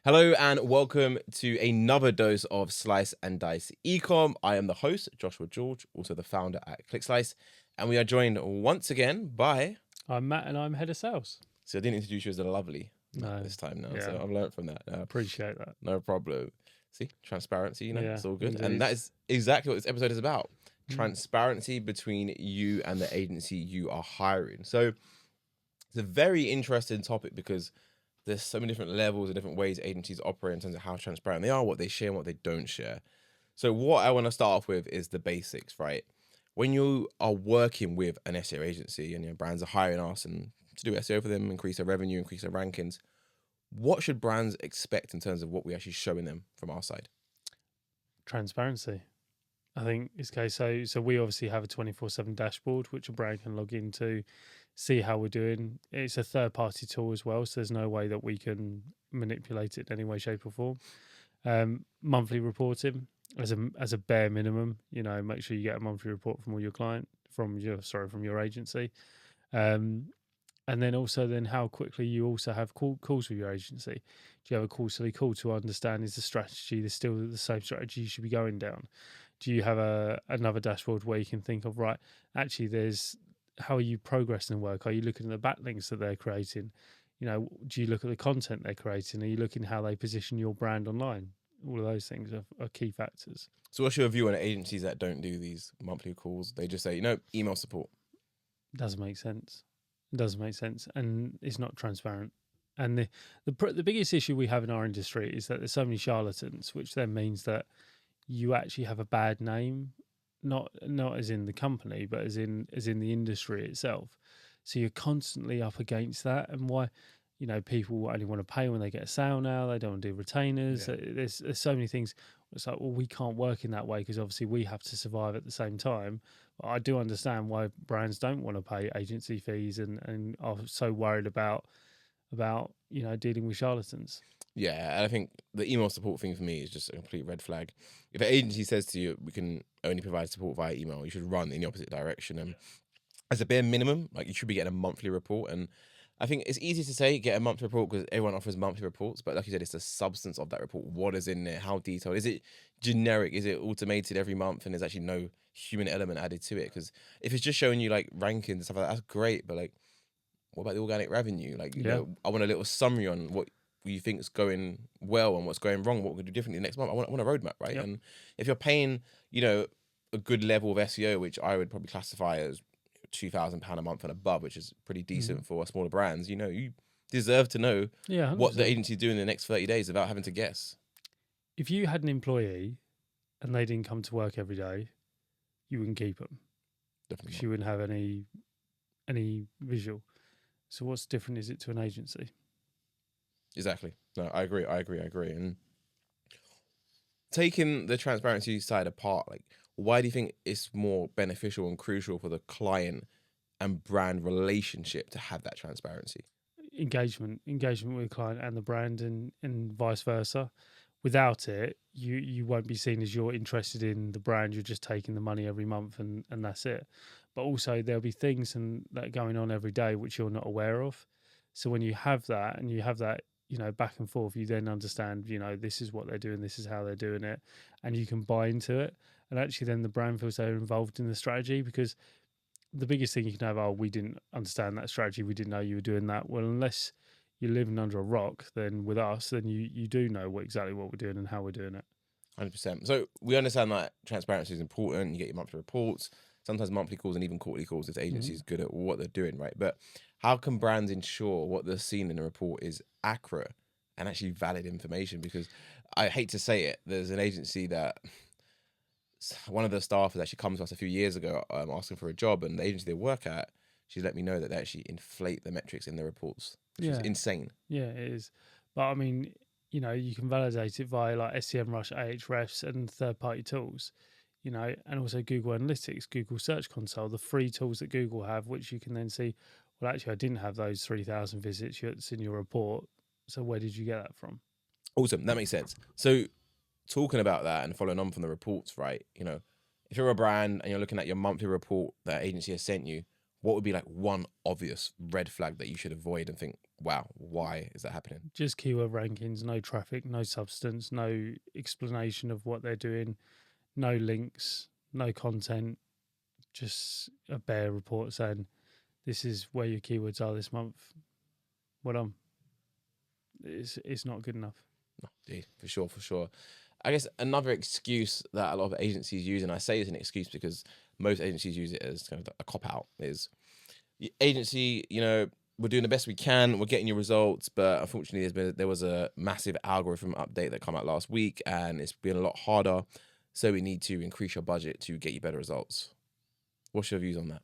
Hello and welcome to another dose of Slice and Dice Ecom. I am the host, Joshua George, also the founder at ClickSlice, and we are joined once again by... I'm Matt and I'm head of sales. So I didn't introduce you as a lovely Matt No. this time now, Yeah. so I've learned from that. Appreciate that. No problem. See, transparency, Yeah, it's all good. indeed. And that is exactly what this episode is about. Transparency between you and the agency you are hiring. So it's a very interesting topic because there's so many different levels and different ways agencies operate in terms of how transparent they are, what they share and what they don't share. So what I want to start off with is the basics, right? When you are working with an SEO agency and your brands are hiring us and to do SEO for them, increase their revenue, increase their rankings, what should brands expect in terms of what we're actually showing them from our side? Transparency. I think is the case. So we obviously have a 24/7 dashboard which a brand can log into, see how we're doing. It's a third-party tool as well, so there's no way that we can manipulate it in any way, shape, or form. Monthly reporting as a bare minimum. Make sure you get a monthly report from all your from your agency. And then also how quickly you also have calls with your agency. Do you have a quarterly call to understand is the strategy still the same strategy you should be going down? Do you have another dashboard where you can think of, right, actually how are you progressing in work? Are you looking at the backlinks that they're creating? Do you look at the content they're creating? Are you looking how they position your brand online? All of those things are key factors. So what's your view on agencies that don't do these monthly calls? They just say, email support. Doesn't make sense. It doesn't make sense, and it's not transparent. And the biggest issue we have in our industry is that there's so many charlatans, which then means that you actually have a bad name, not as in the company, but as in the industry itself. So you're constantly up against that, and why people only want to pay when they get a sale now. They don't want to do retainers. Yeah. There's so many things. It's like, well, we can't work in that way because obviously we have to survive at the same time. But I do understand why brands don't want to pay agency fees and are so worried about dealing with charlatans. Yeah, and I think the email support thing for me is just a complete red flag. If an agency says to you, we can only provide support via email, you should run in the opposite direction. And as a bare minimum, you should be getting a monthly report. And I think it's easy to say get a monthly report because everyone offers monthly reports. But like you said, it's the substance of that report. What is in there? How detailed? Is it generic? Is it automated every month? And there's actually no human element added to it? Because if it's just showing you rankings and stuff like that, that's great. But what about the organic revenue? I want a little summary on what you think is going well and what's going wrong, what we can do differently next month. I want a roadmap, right? Yep. And if you're paying, a good level of SEO, which I would probably classify as £2,000 a month and above, which is pretty decent for smaller brands, you deserve to know what the agency do in the next 30 days without having to guess. If you had an employee and they didn't come to work every day, you wouldn't keep them. Definitely. Because you wouldn't have any visual. So what's different is it to an agency? Exactly. No, I agree. And taking the transparency side apart, why do you think it's more beneficial and crucial for the client and brand relationship to have that transparency? Engagement with the client and the brand and vice versa. Without it, you won't be seen as you're interested in the brand. You're just taking the money every month and that's it. But also there'll be things that are going on every day which you're not aware of. So when you have that and you have that, back and forth, you then understand, this is what they're doing, this is how they're doing it, and you can buy into it. And actually then the brand feels they're involved in the strategy, because the biggest thing you can have, we didn't understand that strategy, we didn't know you were doing that. Well, unless you're living under a rock, then with us, then you do know exactly what we're doing and how we're doing it. 100%. So we understand that transparency is important. You get your monthly reports, sometimes monthly calls and even quarterly calls if the agency is good at what they're doing, right? But how can brands ensure what they're seeing in the report is accurate and actually valid information? Because I hate to say it, there's an agency that one of the staff actually come to us a few years ago asking for a job, and the agency they work at, she's let me know that they actually inflate the metrics in their reports, which is insane. Yeah, it is. But I mean, you can validate it via SEMrush, Ahrefs and third-party tools, and also Google Analytics, Google Search Console, the free tools that Google have, which you can then see, well, actually, I didn't have those 3,000 visits that's in your report. So where did you get that from? Awesome. That makes sense. So talking about that and following on from the reports, right? If you're a brand and you're looking at your monthly report that agency has sent you, what would be like one obvious red flag that you should avoid and think, wow, why is that happening? Just keyword rankings, no traffic, no substance, no explanation of what they're doing, no links, no content, just a bare report saying this is where your keywords are this month. Well done. It's not good enough. No, indeed, for sure. I guess another excuse that a lot of agencies use, and I say it's an excuse because most agencies use it as kind of a cop out, is the agency, we're doing the best we can, we're getting your results, but unfortunately there was a massive algorithm update that came out last week and it's been a lot harder, so we need to increase your budget to get you better results. What's your views on that?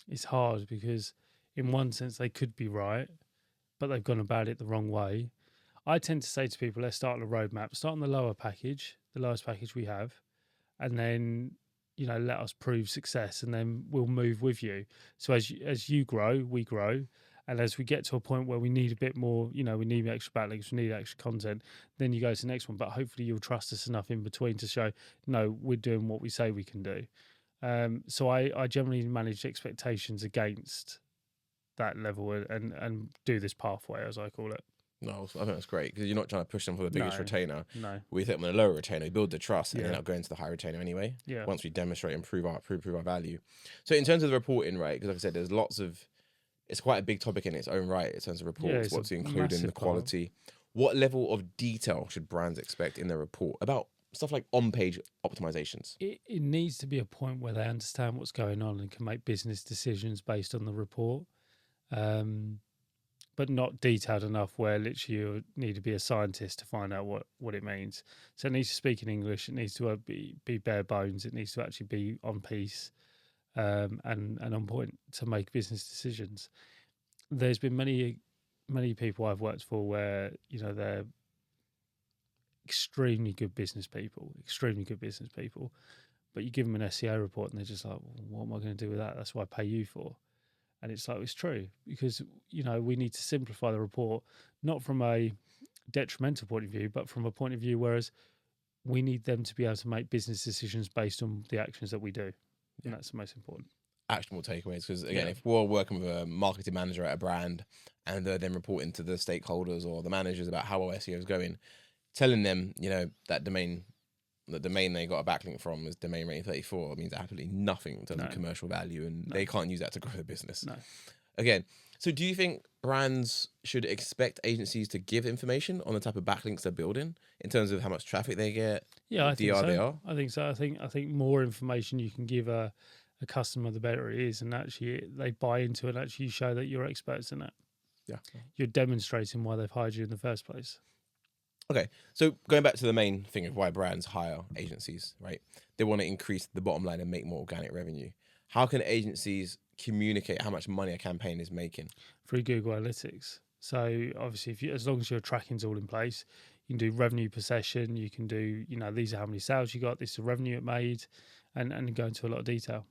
It's hard because in one sense they could be right, but they've gone about it the wrong way. I tend to say to people, let's start on a roadmap, start on the lowest package we have, and then let us prove success, and then we'll move with you. So as you grow, we grow, and as we get to a point where we need a bit more, we need extra backlinks, we need extra content, then you go to the next one. But hopefully you'll trust us enough in between to show, no, we're doing what we say we can do. So I generally manage expectations against that level and do this pathway, as I call it. No, I think that's great because you're not trying to push them for the biggest retainer. No, we take them on a lower retainer, we build the trust, and Yeah. then I'll go into the high retainer anyway. Yeah. Once we demonstrate and prove our value. So in terms of the reporting, right? Because like I said, there's lots of. It's quite a big topic in its own right in terms of reports, it's what to a include in the massive part. quality. What level of detail should brands expect in their report about stuff like on-page optimizations? It needs to be a point where they understand what's going on and can make business decisions based on the report, but not detailed enough where literally you need to be a scientist to find out what it means. So it needs to speak in English. It needs to be bare bones. It needs to actually be on piece and on point to make business decisions. There's been many people I've worked for where they're extremely good business people, but you give them an SEO report and they're just like, well, what am I going to do with that? That's what I pay you for. And it's like, it's true because, we need to simplify the report, not from a detrimental point of view, but from a point of view, whereas we need them to be able to make business decisions based on the actions that we do. And that's the most important. Actionable takeaways, because again, if we're working with a marketing manager at a brand and they're then reporting to the stakeholders or the managers about how our SEO is going, telling them, that domain they got a backlink from is domain rating 34 means absolutely nothing in terms of commercial value, and they can't use that to grow the business. No. Again, so do you think brands should expect agencies to give information on the type of backlinks they're building in terms of how much traffic they get? Yeah, I think DR so. they are? I think so. I think more information you can give a customer, the better it is, and actually they buy into it. Actually, you show that you're experts in it. Yeah, you're demonstrating why they've hired you in the first place. Okay, so going back to the main thing of why brands hire agencies, right? They want to increase the bottom line and make more organic revenue. How can agencies communicate how much money a campaign is making? Through Google Analytics. So obviously, as long as your tracking's all in place, you can do revenue per session. You can do, these are how many sales you got. This is the revenue it made, and go into a lot of detail.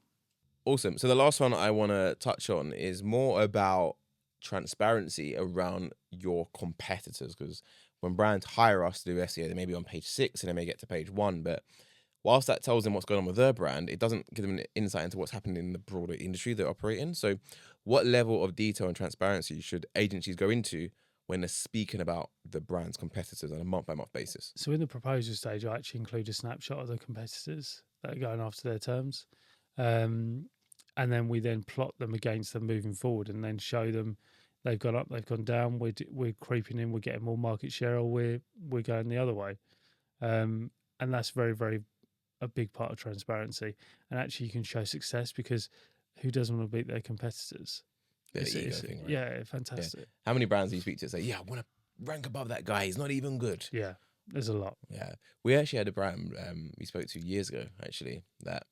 Awesome. So the last one I want to touch on is more about transparency around your competitors, because when brands hire us to do SEO, they may be on page 6 and they may get to page 1, but whilst that tells them what's going on with their brand, it doesn't give them an insight into what's happening in the broader industry they operate in. So what level of detail and transparency should agencies go into when they're speaking about the brand's competitors on a month-by-month basis? So in the proposal stage, I actually include a snapshot of the competitors that are going after their terms. And then we then plot them against them moving forward and then show them they've gone up, they've gone down, we're creeping in, we're getting more market share, or we're going the other way. And that's very, very a big part of transparency. And actually you can show success because who doesn't want to beat their competitors? The ego thing, right? Yeah, fantastic. Yeah. How many brands do you speak to say, yeah, I want to rank above that guy, he's not even good? Yeah, there's a lot. Yeah. We actually had a brand we spoke to years ago, actually, that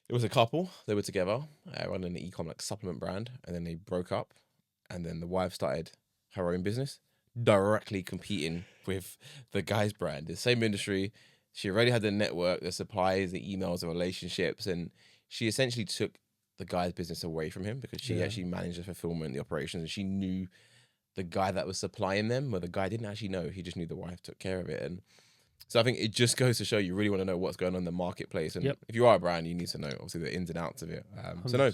it was a couple. They were together, running an Ecom like supplement brand, and then they broke up, and then the wife started her own business, directly competing with the guy's brand, the same industry. She already had the network, the supplies, the emails, the relationships, and she essentially took the guy's business away from him because she actually managed the fulfillment, the operations, and she knew the guy that was supplying them, but the guy didn't actually know. He just knew the wife took care of it. And so I think it just goes to show you really want to know what's going on in the marketplace. And if you are a brand, you need to know, obviously, the ins and outs of it. So no,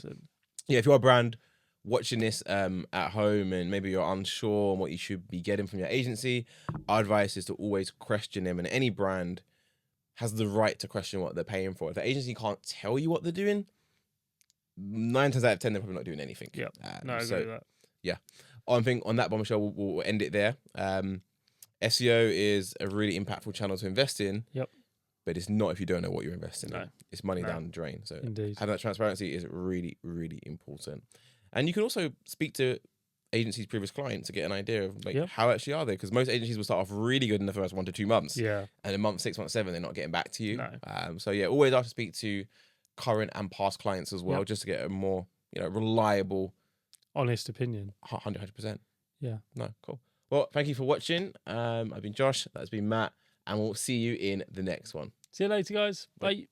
yeah, if you're a brand watching this at home and maybe you're unsure on what you should be getting from your agency, our advice is to always question them. And any brand has the right to question what they're paying for. If the agency can't tell you what they're doing, 9 times out of 10, they're probably not doing anything. Yeah. No, I agree with that. Yeah. I think on that bombshell, we'll end it there. SEO is a really impactful channel to invest in. Yep. But it's not if you don't know what you're investing No. in. It's money down the drain. So Indeed. having that transparency is really, really important. And you can also speak to agencies' previous clients to get an idea of like how actually are they? Because most agencies will start off really good in the first 1 to 2 months. Yeah. And in month 6, month 7, they're not getting back to you. No. So yeah, always have to speak to current and past clients as well, just to get a more, reliable, honest opinion. 100%. Yeah. No, cool. Well, thank you for watching. I've been Josh. That's been Matt. And we'll see you in the next one. See you later, guys. Bye.